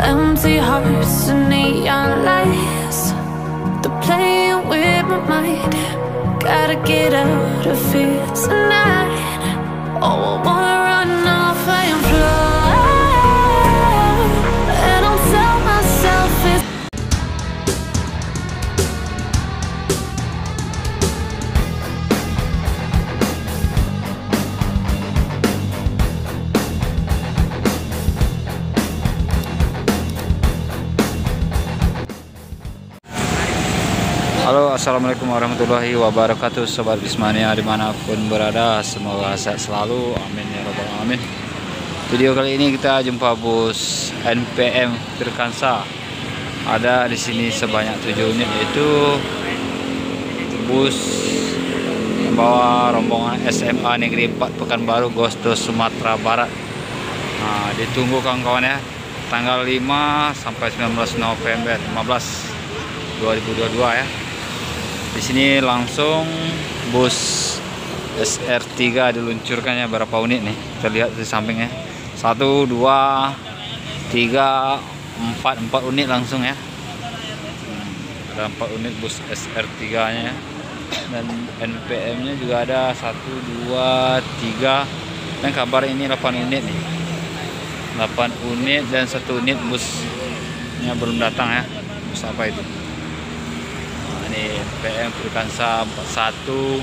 Empty hearts and neon lights, they're playing with my mind. Gotta get out of here tonight. Oh, I wanna run off and fly, and I'll tell myself it's Halo, assalamualaikum warahmatullahi wabarakatuh, sobat Bismania dimanapun berada, semoga sehat selalu, amin ya robbal alamin. Video kali ini kita jumpa bus NPM Firkansa. Ada di sini sebanyak 7 unit, yaitu bus membawa rombongan SMA Negeri 4 Pekanbaru Gosto Sumatera Barat. Nah, ditunggu kawan-kawan ya, tanggal 5 sampai 19 November 2022 ya. Di sini langsung bus SR3 diluncurkannya, berapa unit nih? Kita lihat di sampingnya. 1, 2, 3, 4 unit langsung ya. Ada 4 unit bus SR3-nya. Dan NPM-nya juga ada 1, 2, 3. Dan kabar ini 8 unit nih. 8 unit dan 1 unit busnya belum datang ya. Bus apa itu? Ini PM Firkansa 41,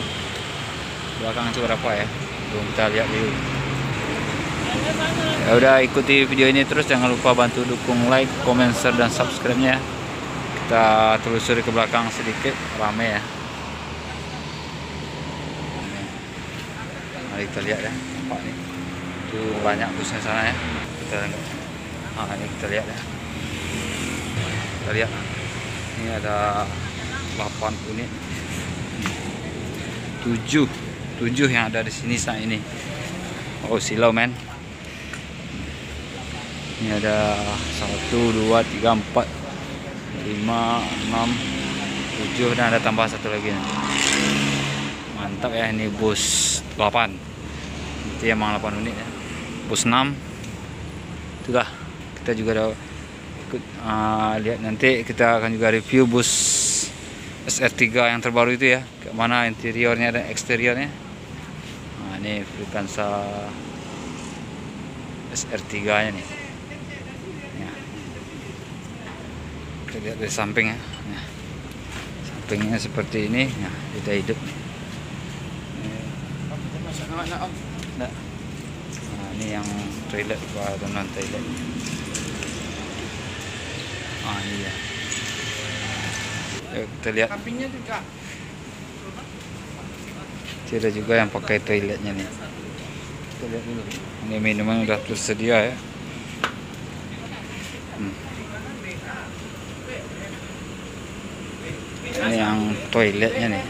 belakang itu berapa ya, belum kita lihat dulu. Ya udah, ikuti video ini terus, jangan lupa bantu dukung like, comment, share, dan subscribe nya. Kita telusuri ke belakang sedikit, rame ya. Mari kita lihat ya, nampak nih, itu banyak busnya sana ya. Ini kita lihat ya, kita lihat ini ada 8 unit, 7 yang ada di sini saat ini. Oh, silau men. Ini ada 1, 2, 3, 4, 5, 6, 7 dan ada tambah satu lagi nih. Mantap ya, ini bus 8. Itu emang 8 unit ya. Bus 6 itulah, kita juga ada ikut lihat, nanti kita akan juga review bus SR3 yang terbaru itu ya, ke mana interiornya dan eksteriornya. Nah, ini Firkansa SR3 nya nih ya. Kita lihat dari samping ya. Nah, sampingnya seperti ini. Nah, kita hidup nih. Nah, ini yang toilet atau non toilet. Ini ya. Kita lihat, sampingnya juga ada juga yang pakai toiletnya nih. Kita lihat dulu, ini minuman udah tersedia ya. Ini yang toiletnya nih,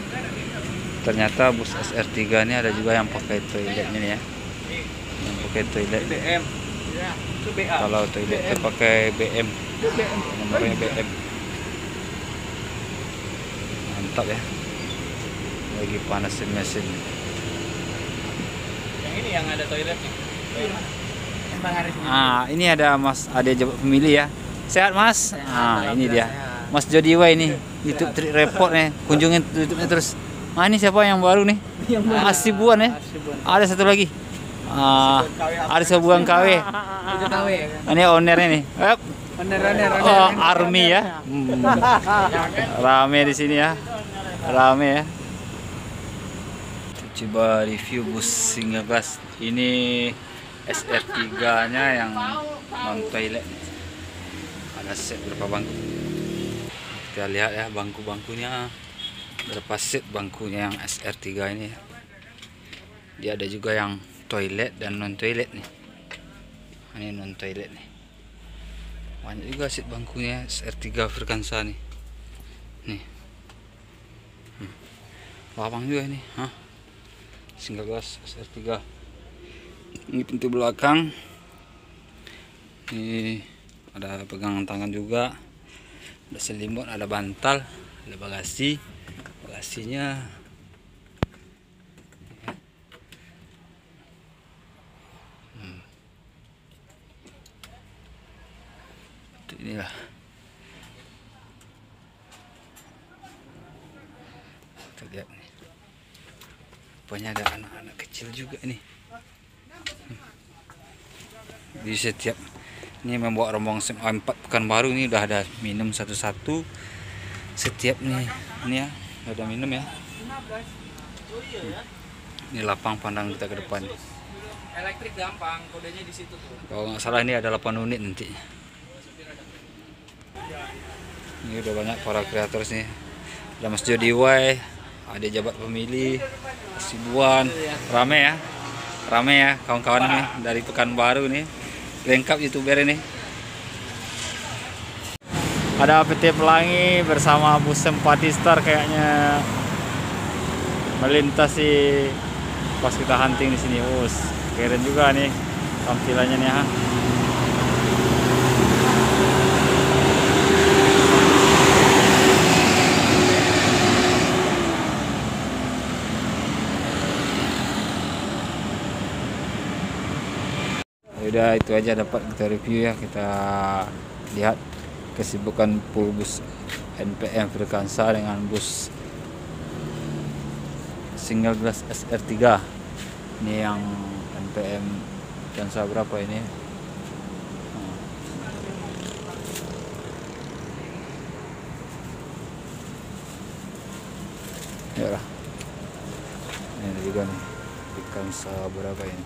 ternyata bus SR3 ini ada juga yang pakai toiletnya nih ya, yang pakai toilet BM. Kalau toiletnya pakai BM, nomornya BM. Mantap ya, lagi panasin mesin. Yang ini yang ada toiletnya. Ini ada Mas Ade Jabat Pemilih ya. Sehat Mas? Ini dia Mas Jodiwa ini, YouTube report nih, kunjungin YouTube-nya terus. Ini siapa yang baru nih? Asibuan ya. Ada satu lagi, ada sebuah KW. Ini ownernya nih. Army ya. Rame di sini ya, rame ya. Coba review bus single class ini, SR3 nya yang non toilet. Ada set berapa bangku, kita lihat ya, bangku-bangkunya berapa set bangkunya yang SR3 ini ya. Dia ada juga yang toilet dan non toilet nih. Ini non toilet nih, banyak juga set bangkunya SR3 Firkansa nih. Lapang juga ini, single glass SR3. Ini pintu belakang, ini ada pegangan tangan juga, ada selimut, ada bantal, ada bagasinya. Inilah. Kita lihat nih. Rupanya ada anak-anak kecil juga nih. Di setiap ini membawa rombongan SMA 4 Pekanbaru, ini udah ada minum satu-satu setiap nih. Ini ya, ada minum ya. Ini lapang pandang kita ke depan. Elektrik gampang, kodenya di situ tuh. Kalau nggak salah ini ada 8 unit nanti. Ini udah banyak para kreator nih. Ada Mas Jody Y, ada jabat pemilih, Sibuan, rame ya kawan-kawan nih dari Pekanbaru nih, lengkap youtuber ini. Ada PT Pelangi bersama bus Sempatistar kayaknya melintasi pas kita hunting di sini. Keren juga nih tampilannya nih ha. Udah itu aja dapat kita review ya. Kita lihat kesibukan pool bus NPM Frekansa dengan bus single glass SR3. Ini yang NPM Frekansa berapa ini? Ya lah. Ini juga nih Frekansa berapa ini?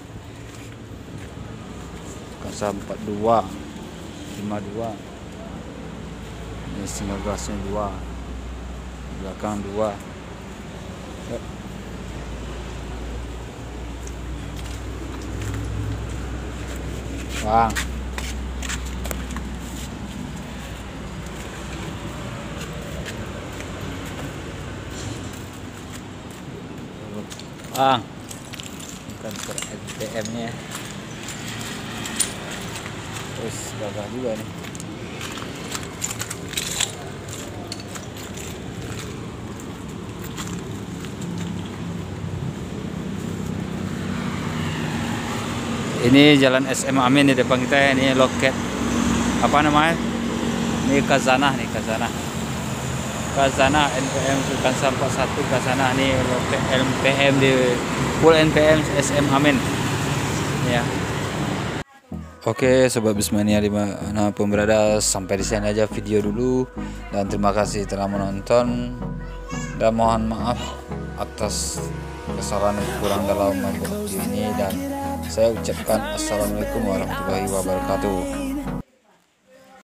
Frekansa 42, 52. Ini single glassnya 2, belakang 2. Yuk. Bang. Bang. Bukan per NPM-nya. Terus gagah juga nih. Ini jalan SM Amin di depan kita ya. Ini loket apa namanya? Ini Kazanah nih, Kazanah NPM Frekansa 41 Kazanah nih, loket NPM di full NPM SM Amin ya. Oke sobat Bismania dimanapun berada, sampai di sini aja video dulu dan terima kasih telah menonton dan mohon maaf atas kesalahan kurang dalam membuat video ini, dan saya ucapkan assalamualaikum warahmatullahi wabarakatuh.